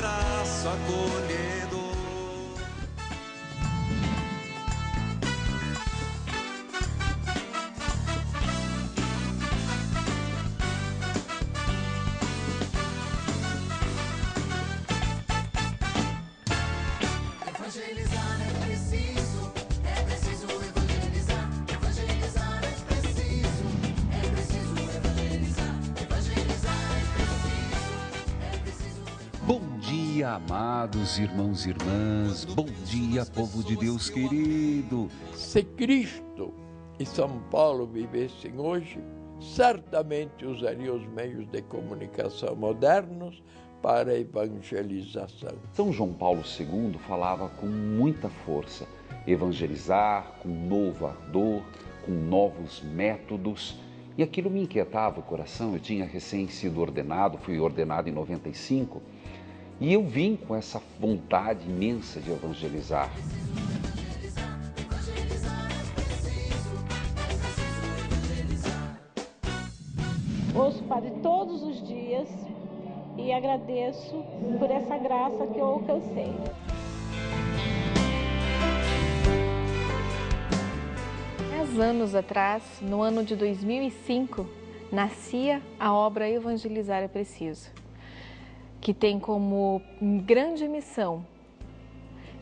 abraço acolhedor. Evangelizar é preciso evangelizar. Evangelizar é preciso evangelizar. Evangelizar é preciso. Bom dia, amados irmãos e irmãs. Bom dia, povo de Deus querido. Se Cristo e São Paulo vivessem hoje, certamente usariam os meios de comunicação modernos para a evangelização. São João Paulo II falava com muita força, evangelizar com novo ardor, com novos métodos. E aquilo me inquietava o coração. Eu tinha recém sido ordenado, fui ordenado em 95, e eu vim com essa vontade imensa de evangelizar. Ouço o Padre todos os dias e agradeço por essa graça que eu alcancei. Há anos atrás, no ano de 2005, nascia a obra Evangelizar é Preciso, que tem como grande missão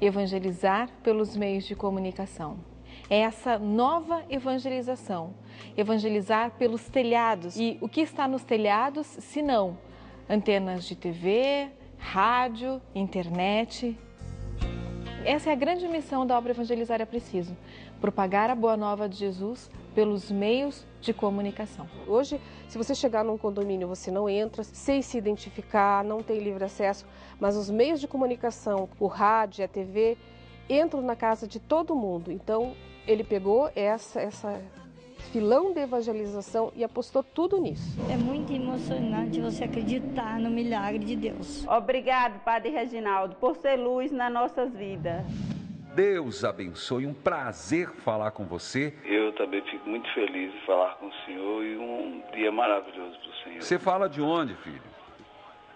evangelizar pelos meios de comunicação. É essa nova evangelização, evangelizar pelos telhados. E o que está nos telhados, se não antenas de TV, rádio, internet? Essa é a grande missão da obra Evangelizar é Preciso, propagar a boa nova de Jesus pelos meios de comunicação. Hoje, se você chegar num condomínio, você não entra sem se identificar, não tem livre acesso, mas os meios de comunicação, o rádio, a TV, entram na casa de todo mundo. Então, ele pegou essa filão de evangelização e apostou tudo nisso. É muito emocionante você acreditar no milagre de Deus. Obrigado, Padre Reginaldo, por ser luz nas nossas vidas. Deus abençoe, um prazer falar com você. Eu também fico muito feliz de falar com o senhor e um dia maravilhoso para o senhor. Você fala de onde, filho?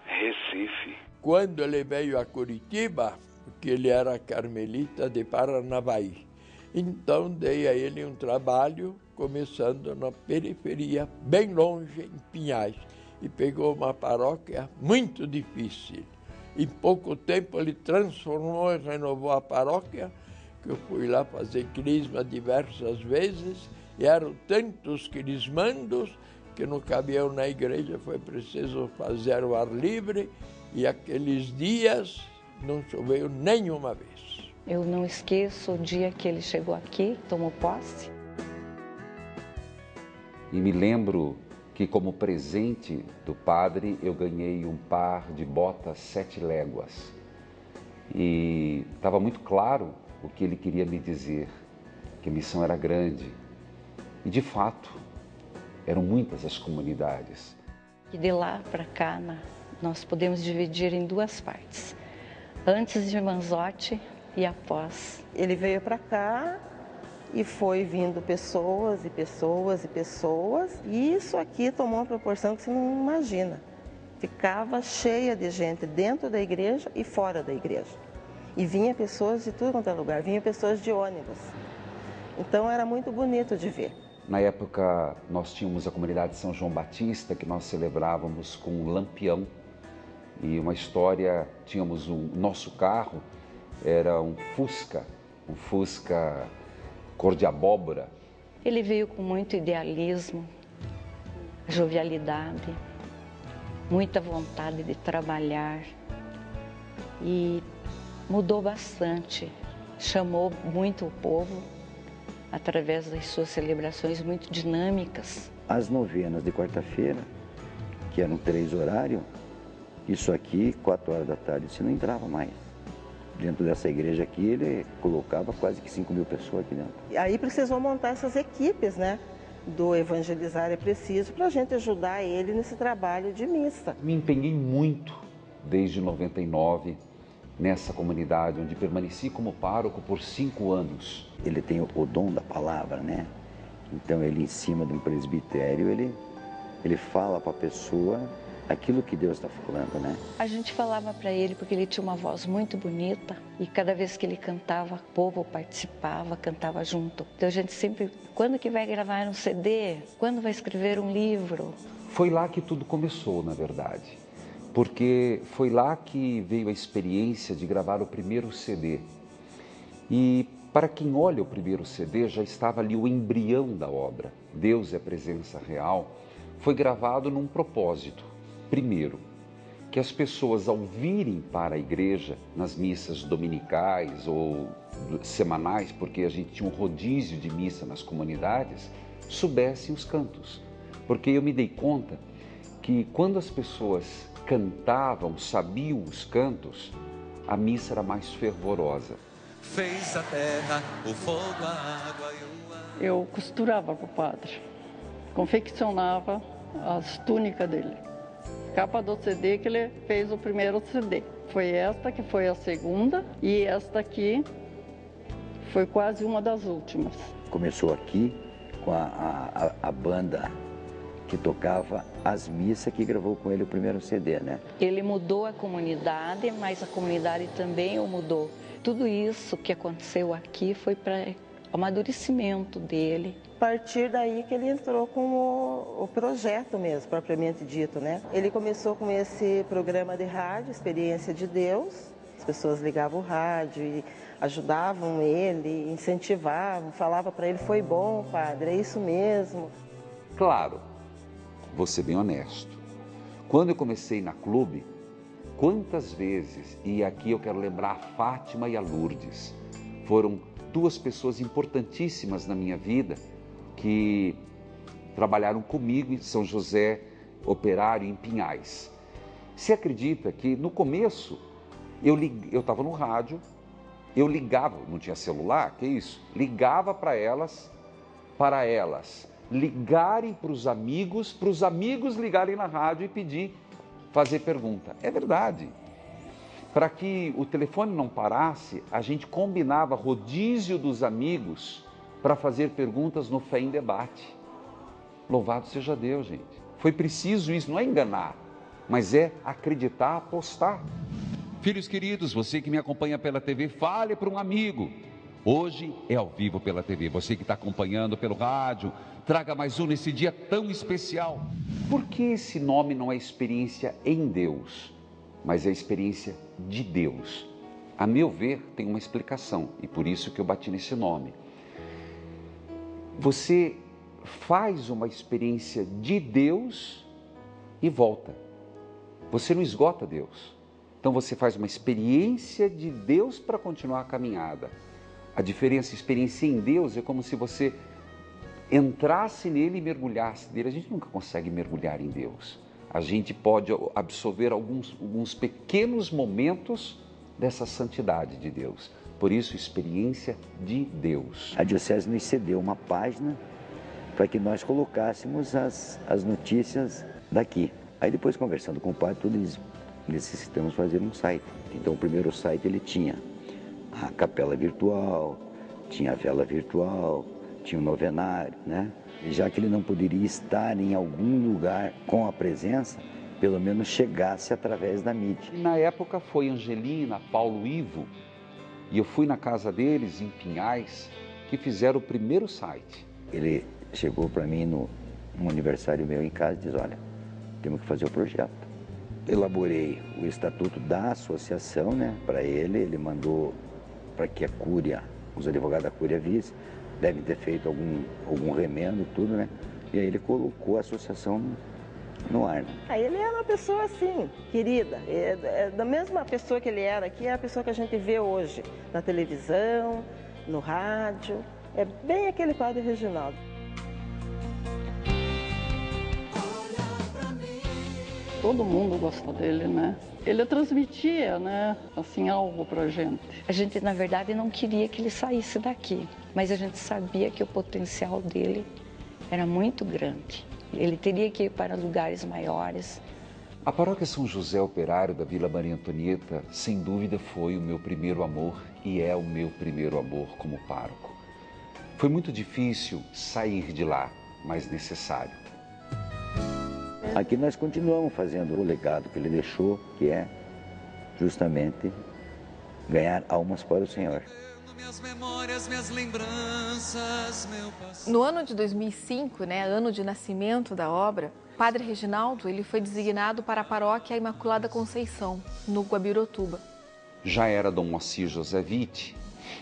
Recife. Quando ele veio a Curitiba, porque ele era carmelita de Paranavaí, então dei a ele um trabalho, começando na periferia, bem longe, em Pinhais, e pegou uma paróquia muito difícil. Em pouco tempo ele transformou e renovou a paróquia, que eu fui lá fazer crisma diversas vezes, e eram tantos crismandos que não cabiam na igreja, foi preciso fazer o ar livre, e aqueles dias não choveu nenhuma vez. Eu não esqueço o dia que ele chegou aqui, tomou posse. E me lembro que, como presente do padre, eu ganhei um par de botas 7 léguas. E estava muito claro o que ele queria me dizer, que a missão era grande. E, de fato, eram muitas as comunidades. E de lá para cá, nós podemos dividir em 2 partes. Antes de Manzotti e após. Ele veio para cá e foi vindo pessoas e pessoas e pessoas. E isso aqui tomou uma proporção que você não imagina. Ficava cheia de gente dentro da igreja e fora da igreja. E vinha pessoas de tudo quanto é lugar, vinha pessoas de ônibus. Então era muito bonito de ver. Na época, nós tínhamos a comunidade de São João Batista, que nós celebrávamos com um lampião. E uma história, tínhamos nosso carro, era um Fusca cor de abóbora. Ele veio com muito idealismo, jovialidade, muita vontade de trabalhar e mudou bastante, chamou muito o povo através das suas celebrações muito dinâmicas. As novenas de quarta-feira, que eram 3 horários, isso aqui, 4 horas da tarde, você não entrava mais. Dentro dessa igreja aqui, ele colocava quase que 5.000 pessoas aqui dentro. E aí precisou montar essas equipes, né? Do Evangelizar é Preciso, para a gente ajudar ele nesse trabalho de missa. Me empenhei muito, desde 99, nessa comunidade, onde permaneci como pároco por 5 anos. Ele tem o dom da palavra, né? Então ele, em cima de um presbitério, ele fala para a pessoa aquilo que Deus está falando, né? A gente falava para ele porque ele tinha uma voz muito bonita e cada vez que ele cantava, o povo participava, cantava junto. Então a gente sempre, quando que vai gravar um CD? Quando vai escrever um livro? Foi lá que tudo começou, na verdade, porque foi lá que veio a experiência de gravar o primeiro CD. E para quem olha o primeiro CD, já estava ali o embrião da obra. Deus é Presença Real. Foi gravado num propósito. Primeiro, que as pessoas ao virem para a igreja, nas missas dominicais ou semanais, porque a gente tinha um rodízio de missa nas comunidades, soubessem os cantos. Porque eu me dei conta que quando as pessoas cantavam, sabiam os cantos, a missa era mais fervorosa. Fez a terra, o fogo, a água e o ar. Eu costurava para o padre, confeccionava as túnicas dele. Capa do CD que ele fez o primeiro CD. Foi esta que foi a segunda e esta aqui foi quase uma das últimas. Começou aqui com a banda que tocava as missas, que gravou com ele o primeiro CD, né? Ele mudou a comunidade, mas a comunidade também o mudou. Tudo isso que aconteceu aqui foi para o amadurecimento dele. A partir daí que ele entrou com o projeto mesmo, propriamente dito, né? Ele começou com esse programa de rádio, Experiência de Deus. As pessoas ligavam o rádio e ajudavam ele, incentivavam, falavam para ele, foi bom, padre, é isso mesmo. Claro, vou ser bem honesto. Quando eu comecei na Clube, quantas vezes, e aqui eu quero lembrar a Fátima e a Lourdes, foram duas pessoas importantíssimas na minha vida que trabalharam comigo em São José Operário, em Pinhais. Você acredita que no começo eu estava no rádio, eu ligava, não tinha celular, que isso? Ligava para elas ligarem para os amigos ligarem na rádio e pedir, fazer pergunta. É verdade. Para que o telefone não parasse, a gente combinava rodízio dos amigos para fazer perguntas no Fé em Debate. Louvado seja Deus, gente. Foi preciso isso, não é enganar, mas é acreditar, apostar. Filhos queridos, você que me acompanha pela TV, fale para um amigo. Hoje é ao vivo pela TV. Você que está acompanhando pelo rádio, traga mais um nesse dia tão especial. Por que esse nome não é experiência em Deus, mas é experiência de Deus? A meu ver, tem uma explicação e por isso que eu bati nesse nome. Você faz uma experiência de Deus e volta. Você não esgota Deus. Então você faz uma experiência de Deus para continuar a caminhada. A diferença, experiência em Deus, é como se você entrasse nele e mergulhasse nele. A gente nunca consegue mergulhar em Deus. A gente pode absorver alguns pequenos momentos dessa santidade de Deus. Por isso, experiência de Deus. A Diocese nos cedeu uma página para que nós colocássemos as notícias daqui. Aí depois, conversando com o padre, eles necessitamos fazer um site. Então o primeiro site ele tinha a capela virtual, tinha a vela virtual, tinha o novenário, né? E já que ele não poderia estar em algum lugar com a presença, pelo menos chegasse através da mídia. Na época foi Angelina, Paulo Ivo, e eu fui na casa deles, em Pinhais, que fizeram o primeiro site. Ele chegou para mim no aniversário meu em casa e disse, olha, temos que fazer o projeto. Elaborei o estatuto da associação, né, para ele. Ele mandou para que a Cúria, os advogados da Cúria vissem, devem ter feito algum remendo e tudo, né? E aí ele colocou a associação no ar. Né? Aí ele é uma pessoa assim, querida. Da mesma pessoa que ele era aqui, é a pessoa que a gente vê hoje na televisão, no rádio. É bem aquele padre Reginaldo. Todo mundo gosta dele, né? Ele transmitia, né, assim, algo pra gente. A gente, na verdade, não queria que ele saísse daqui, mas a gente sabia que o potencial dele era muito grande. Ele teria que ir para lugares maiores. A paróquia São José Operário da Vila Maria Antonieta, sem dúvida, foi o meu primeiro amor e é o meu primeiro amor como pároco. Foi muito difícil sair de lá, mas necessário. Aqui nós continuamos fazendo o legado que ele deixou, que é justamente ganhar almas para o Senhor. Minhas memórias, minhas lembranças, meu passado. No ano de 2005, ano de nascimento da obra, o Padre Reginaldo ele foi designado para a paróquia Imaculada Conceição, no Guabirotuba. Já era Dom Moacir José Witt,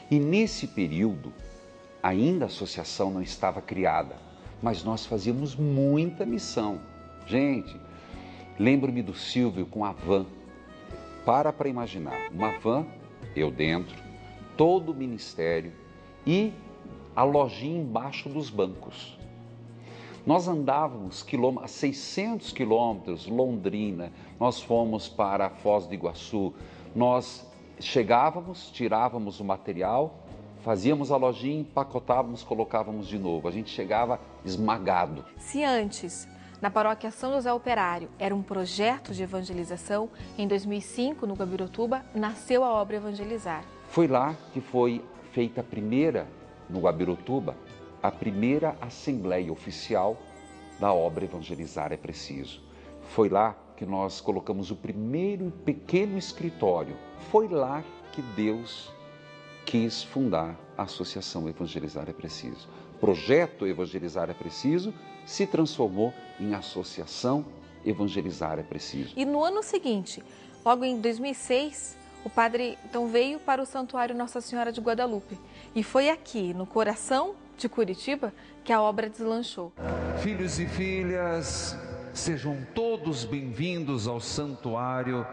e nesse período ainda a associação não estava criada, mas nós fazíamos muita missão. Gente, lembro-me do Silvio com a van. Para imaginar, uma van, eu dentro, todo o ministério e a lojinha embaixo dos bancos. Nós andávamos 600 quilômetros, Londrina, nós fomos para Foz do Iguaçu, nós chegávamos, tirávamos o material, fazíamos a lojinha, empacotávamos, colocávamos de novo. A gente chegava esmagado. Se antes, na paróquia São José Operário, era um projeto de evangelização, em 2005, no Guabirotuba, nasceu a obra Evangelizar. Foi lá que foi feita a primeira, no Guabirotuba, a primeira assembleia oficial da obra Evangelizar é Preciso. Foi lá que nós colocamos o primeiro pequeno escritório. Foi lá que Deus quis fundar a Associação Evangelizar é Preciso. O projeto Evangelizar é Preciso se transformou em Associação Evangelizar é Preciso. E no ano seguinte, logo em 2006, o padre então veio para o Santuário Nossa Senhora de Guadalupe. E foi aqui, no coração de Curitiba, que a obra deslanchou. Filhos e filhas, sejam todos bem-vindos ao Santuário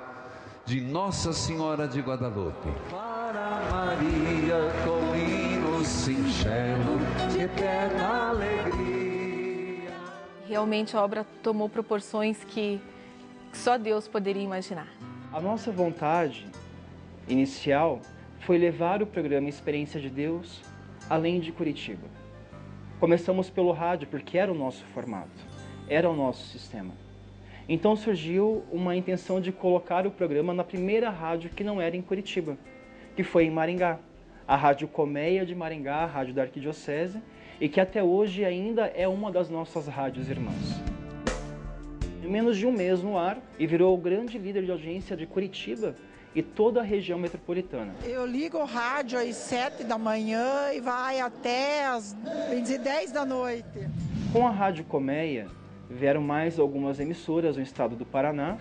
de Nossa Senhora de Guadalupe. Para Maria, com hino singelo de eterna alegria. Realmente a obra tomou proporções que só Deus poderia imaginar. A nossa vontade inicial foi levar o programa Experiência de Deus além de Curitiba. Começamos pelo rádio porque era o nosso formato, era o nosso sistema. Então surgiu uma intenção de colocar o programa na primeira rádio que não era em Curitiba, que foi em Maringá, a Rádio Colmeia de Maringá, a rádio da Arquidiocese, e que até hoje ainda é uma das nossas rádios irmãs. Em menos de um mês no ar, e virou o grande líder de audiência de Curitiba e toda a região metropolitana. Eu ligo o rádio às 7 da manhã e vai até às 10 da noite. Com a Rádio Colmeia, vieram mais algumas emissoras no estado do Paraná.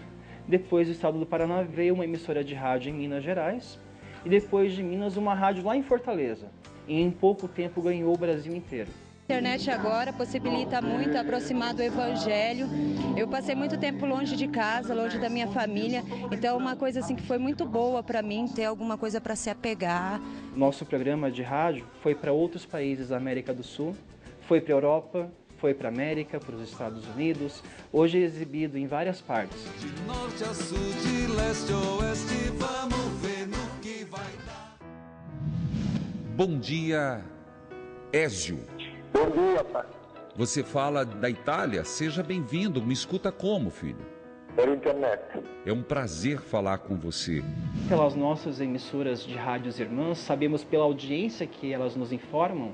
Depois do estado do Paraná veio uma emissora de rádio em Minas Gerais. E depois de Minas, uma rádio lá em Fortaleza. E em pouco tempo ganhou o Brasil inteiro. A internet agora possibilita muito aproximar do Evangelho. Eu passei muito tempo longe de casa, longe da minha família. Então uma coisa assim que foi muito boa para mim, ter alguma coisa para se apegar. Nosso programa de rádio foi para outros países da América do Sul, foi para a Europa, foi para a América, para os Estados Unidos, hoje é exibido em várias partes. De norte a sul, de leste a oeste, vamos ver no que vai dar. Bom dia, Ézio. Bom dia, pai. Você fala da Itália? Seja bem-vindo. Me escuta como, filho? Pela internet. É um prazer falar com você. Pelas nossas emissoras de rádios irmãs, sabemos pela audiência que elas nos informam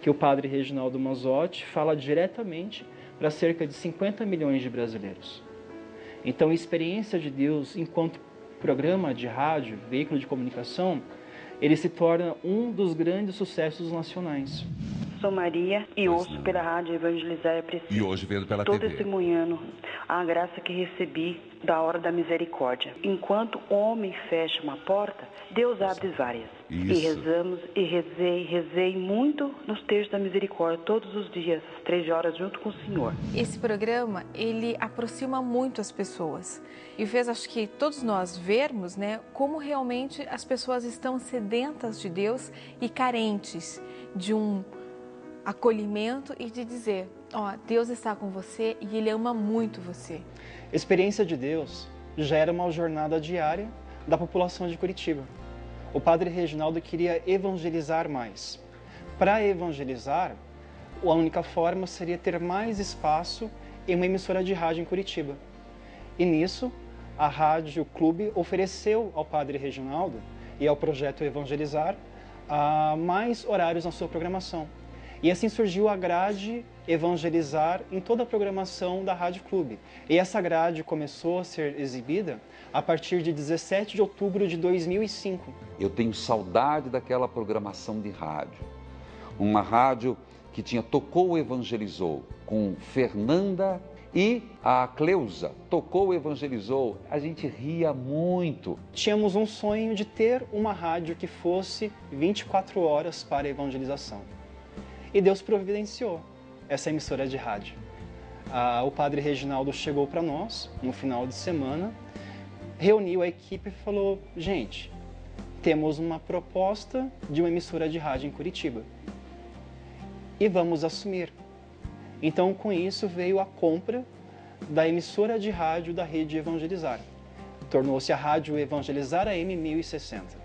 que o padre Reginaldo Manzotti fala diretamente para cerca de 50 milhões de brasileiros. Então, a Experiência de Deus, enquanto programa de rádio, veículo de comunicação, ele se torna um dos grandes sucessos nacionais. Sou Maria e ouço pela rádio Evangelizar é Preciso. E hoje vendo pela Estou TV. testemunhando a graça que recebi da hora da misericórdia. Enquanto o homem fecha uma porta, Deus abre várias. Isso. E rezamos e rezei muito nos terços da misericórdia, todos os dias, às 13 horas, junto com o Senhor. Esse programa, ele aproxima muito as pessoas e fez, acho que todos nós vermos, como realmente as pessoas estão sedentas de Deus e carentes de um acolhimento e de dizer, Deus está com você e Ele ama muito você. Experiência de Deus já era uma jornada diária da população de Curitiba. O padre Reginaldo queria evangelizar mais. Para evangelizar, a única forma seria ter mais espaço em uma emissora de rádio em Curitiba. E nisso, a Rádio Clube ofereceu ao padre Reginaldo e ao projeto Evangelizar mais horários na sua programação. E assim surgiu a grade Evangelizar em toda a programação da Rádio Clube. E essa grade começou a ser exibida a partir de 17 de outubro de 2005. Eu tenho saudade daquela programação de rádio. Uma rádio que tinha Tocou Evangelizou, com Fernanda e a Cleusa. Tocou Evangelizou, a gente ria muito. Tínhamos um sonho de ter uma rádio que fosse 24 horas para a evangelização. E Deus providenciou essa emissora de rádio. O padre Reginaldo chegou para nós no final de semana, reuniu a equipe e falou: gente, temos uma proposta de uma emissora de rádio em Curitiba e vamos assumir. Então, com isso, veio a compra da emissora de rádio da Rede Evangelizar. Tornou-se a Rádio Evangelizar AM 1060.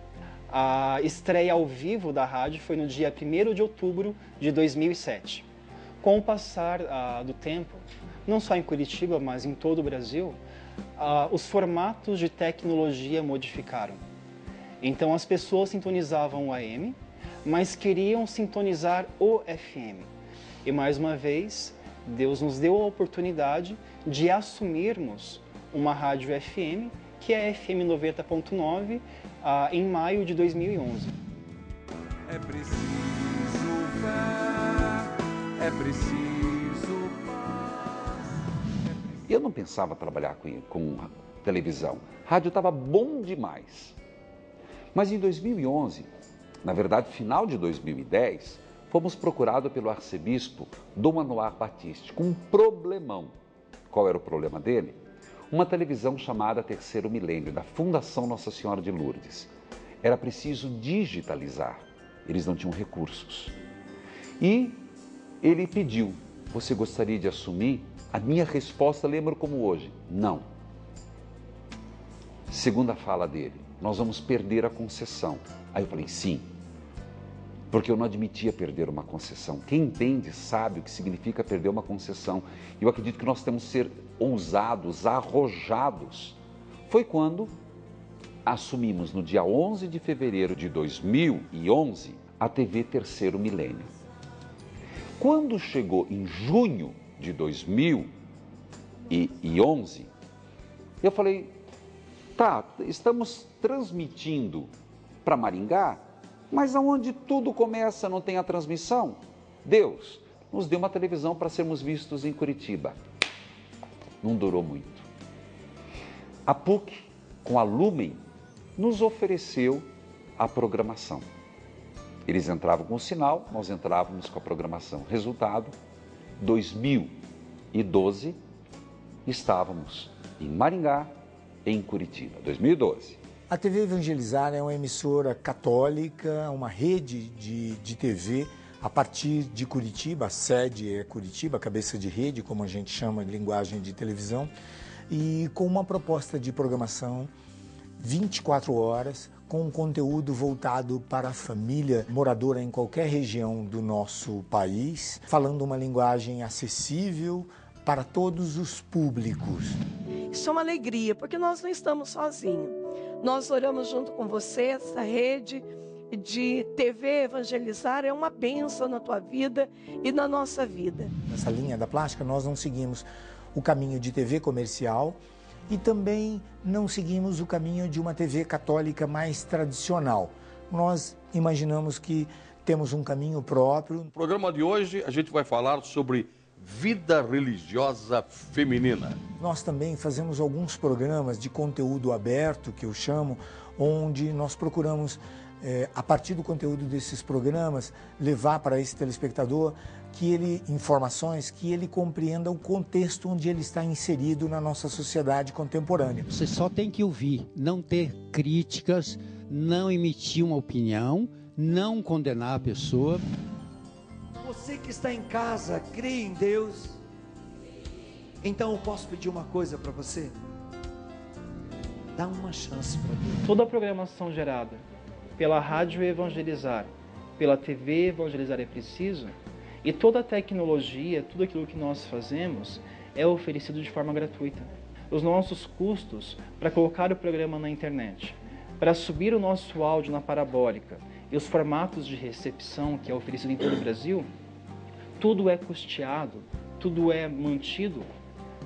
A estreia ao vivo da rádio foi no dia 1º de outubro de 2007. Com o passar do tempo, não só em Curitiba, mas em todo o Brasil, os formatos de tecnologia modificaram. Então as pessoas sintonizavam o AM, mas queriam sintonizar o FM. E mais uma vez, Deus nos deu a oportunidade de assumirmos uma rádio FM, que é a FM 90.9, em maio de 2011. É preciso fé, é preciso paz. Eu não pensava trabalhar com televisão. Rádio estava bom demais. Mas em 2011, na verdade, final de 2010, fomos procurados pelo arcebispo Dom Anuar Batiste com um problemão. Qual era o problema dele? Uma televisão chamada Terceiro Milênio, da Fundação Nossa Senhora de Lourdes. Era preciso digitalizar. Eles não tinham recursos. E ele pediu: você gostaria de assumir? A minha resposta, lembro como hoje: não. Segunda fala dele: nós vamos perder a concessão. Aí eu falei: sim. Porque eu não admitia perder uma concessão. Quem entende sabe o que significa perder uma concessão. Eu acredito que nós temos que ser ousados, arrojados. Foi quando assumimos, no dia 11 de fevereiro de 2011, a TV Terceiro Milênio. Quando chegou em junho de 2011, eu falei: tá, estamos transmitindo para Maringá, mas aonde tudo começa não tem a transmissão? Deus nos deu uma televisão para sermos vistos em Curitiba. Não durou muito. A PUC, com a Lumen, nos ofereceu a programação. Eles entravam com o sinal, nós entrávamos com a programação. Resultado, 2012, estávamos em Maringá, em Curitiba. 2012. A TV Evangelizar é uma emissora católica, uma rede de TV a partir de Curitiba. A sede é Curitiba, cabeça de rede, como a gente chama em linguagem de televisão, e com uma proposta de programação 24 horas, com um conteúdo voltado para a família moradora em qualquer região do nosso país, falando uma linguagem acessível para todos os públicos. Isso é uma alegria, porque nós não estamos sozinhos. Nós oramos junto com você. Essa rede de TV Evangelizar é uma bênção na tua vida e na nossa vida. Nessa linha da plástica, nós não seguimos o caminho de TV comercial e também não seguimos o caminho de uma TV católica mais tradicional. Nós imaginamos que temos um caminho próprio. No programa de hoje, a gente vai falar sobre vida religiosa feminina. Nós também fazemos alguns programas de conteúdo aberto, que eu chamo, onde nós procuramos, a partir do conteúdo desses programas, levar para esse telespectador informações que ele compreenda o contexto onde ele está inserido na nossa sociedade contemporânea. Você só tem que ouvir, não ter críticas, não emitir uma opinião, não condenar a pessoa. Você que está em casa, crê em Deus? Então eu posso pedir uma coisa para você? Dá uma chance para Deus. Toda a programação gerada pela Rádio Evangelizar, pela TV Evangelizar é Preciso, e toda a tecnologia, tudo aquilo que nós fazemos é oferecido de forma gratuita. Os nossos custos para colocar o programa na internet, para subir o nosso áudio na parabólica e os formatos de recepção que é oferecido em todo o Brasil, tudo é custeado, tudo é mantido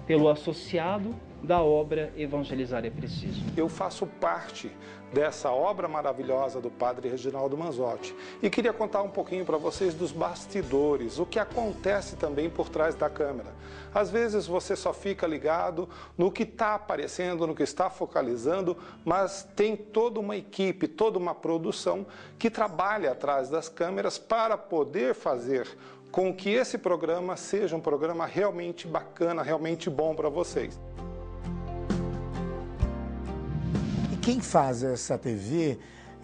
pelo associado da obra Evangelizar é Preciso. Eu faço parte dessa obra maravilhosa do Padre Reginaldo Manzotti e queria contar um pouquinho para vocês dos bastidores, o que acontece também por trás da câmera. Às vezes você só fica ligado no que está aparecendo, no que está focalizando, mas tem toda uma equipe, toda uma produção que trabalha atrás das câmeras para poder fazer com que esse programa seja um programa realmente bacana, realmente bom para vocês. Quem faz essa TV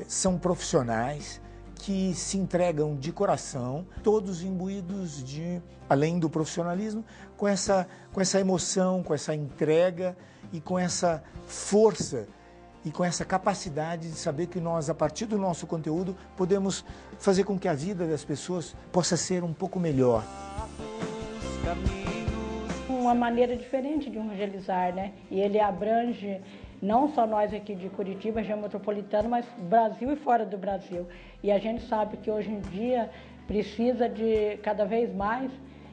são profissionais que se entregam de coração, todos imbuídos de, além do profissionalismo, com essa emoção, com essa entrega e com essa força e com essa capacidade de saber que nós, a partir do nosso conteúdo, podemos fazer com que a vida das pessoas possa ser um pouco melhor. Uma maneira diferente de evangelizar, né? E ele abrange não só nós aqui de Curitiba, região metropolitana, mas Brasil e fora do Brasil. E a gente sabe que hoje em dia precisa de cada vez mais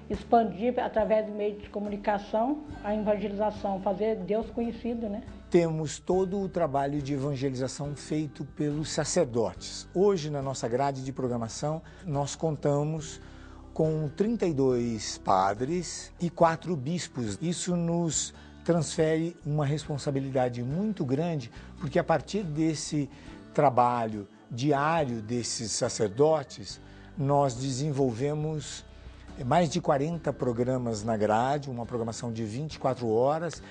expandir através do meio de comunicação a evangelização, fazer Deus conhecido, né? Temos todo o trabalho de evangelização feito pelos sacerdotes. Hoje, na nossa grade de programação, nós contamos com 32 padres e 4 bispos. Isso nos transfere uma responsabilidade muito grande, porque a partir desse trabalho diário desses sacerdotes, nós desenvolvemos mais de 40 programas na grade, uma programação de 24 horas,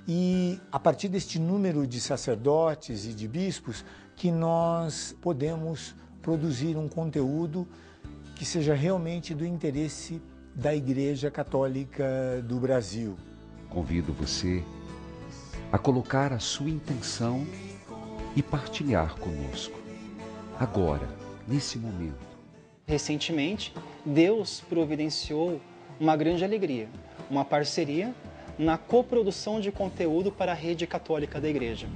e a partir deste número de sacerdotes e de bispos que nós podemos produzir um conteúdo que seja realmente do interesse da Igreja Católica do Brasil. Convido você a colocar a sua intenção e partilhar conosco, agora, nesse momento. Recentemente, Deus providenciou uma grande alegria, uma parceria na coprodução de conteúdo para a Rede Católica da Igreja.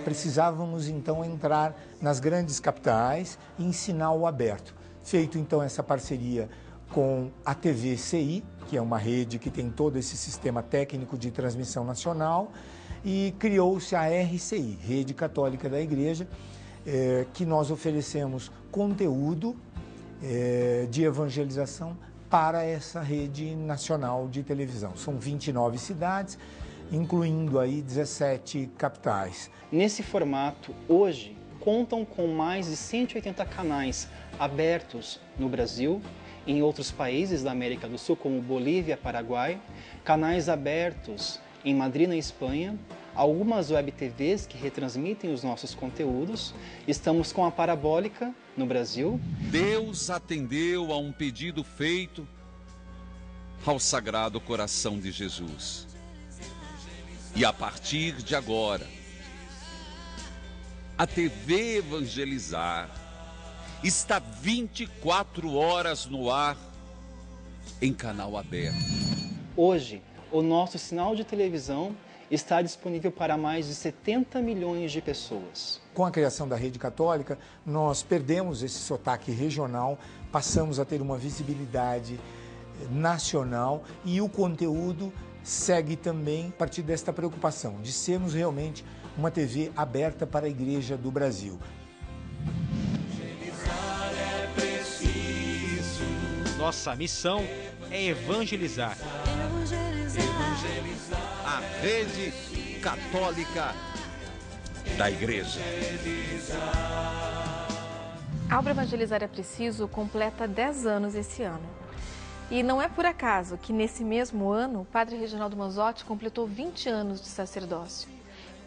Precisávamos então entrar nas grandes capitais e ensinar o aberto. Feito então essa parceria com a TV CI, que é uma rede que tem todo esse sistema técnico de transmissão nacional, e criou-se a RCI, Rede Católica da Igreja, que nós oferecemos conteúdo de evangelização para essa rede nacional de televisão. São 29 cidades, incluindo aí 17 capitais. Nesse formato, hoje, contam com mais de 180 canais abertos no Brasil, em outros países da América do Sul, como Bolívia, Paraguai, canais abertos em Madrid, na Espanha, algumas web TVs que retransmitem os nossos conteúdos. Estamos com a Parabólica no Brasil. Deus atendeu a um pedido feito ao Sagrado Coração de Jesus. E a partir de agora, a TV Evangelizar está 24 horas no ar, em canal aberto. Hoje, o nosso sinal de televisão está disponível para mais de 70 milhões de pessoas. Com a criação da Rede Católica, nós perdemos esse sotaque regional, passamos a ter uma visibilidade nacional e o conteúdo segue também a partir desta preocupação de sermos realmente uma TV aberta para a Igreja do Brasil. Nossa missão é evangelizar. A Rede Católica da Igreja. A obra Evangelizar é Preciso completa 10 anos esse ano. E não é por acaso que nesse mesmo ano o Padre Reginaldo Manzotti completou 20 anos de sacerdócio.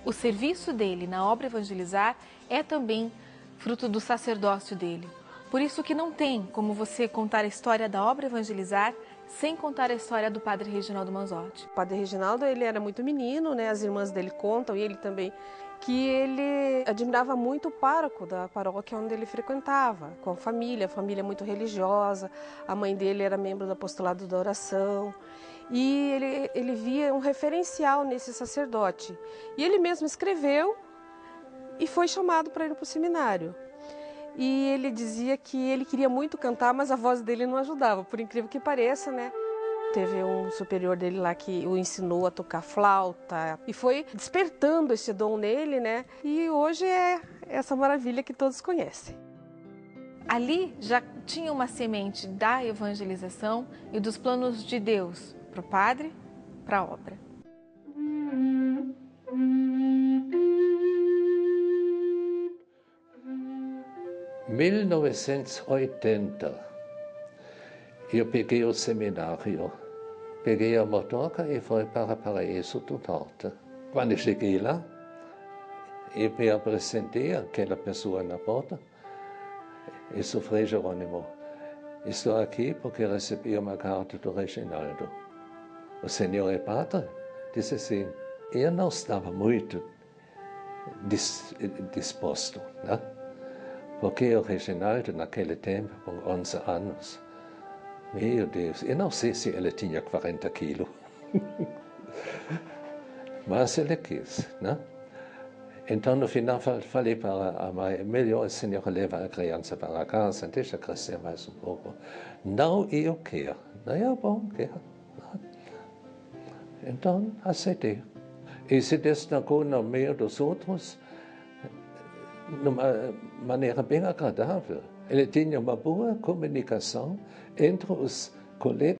O serviço dele na obra Evangelizar é também fruto do sacerdócio dele. Por isso que não tem como você contar a história da obra Evangelizar sem contar a história do Padre Reginaldo Manzotti. O Padre Reginaldo, ele era muito menino, né? As irmãs dele contam, e ele também, que ele admirava muito o pároco da paróquia onde ele frequentava, com a família muito religiosa. A mãe dele era membro do apostolado da oração. E ele via um referencial nesse sacerdote. E ele mesmo escreveu e foi chamado para ir para o seminário. e ele dizia que ele queria muito cantar, mas a voz dele não ajudava, por incrível que pareça, né? Teve um superior dele lá que o ensinou a tocar flauta e foi despertando esse dom nele, né? E hoje é essa maravilha que todos conhecem. Ali já tinha uma semente da evangelização e dos planos de Deus para o padre, para a obra. 1980, eu peguei o seminário, peguei a motoca e fui para Paraíso do Norte. Quando cheguei lá, eu me apresentei àquela pessoa na porta. Eu sou Frei Jerônimo. Estou aqui porque recebi uma carta do Reginaldo. O senhor é padre? Disse assim, eu não estava muito disposto, né? Porque o Reginaldo, naquele tempo, com 11 anos, meu Deus, eu não sei se ele tinha 40 quilos. Mas ele quis, né? Então, no final, falei para a mãe, melhor a senhora leva a criança para casa, deixa crescer mais um pouco. Não, eu quero. Não é bom, quero. Então, aceitei. E se destacou no meio dos outros, de uma maneira bem agradável. Ele tinha uma boa comunicação entre os colegas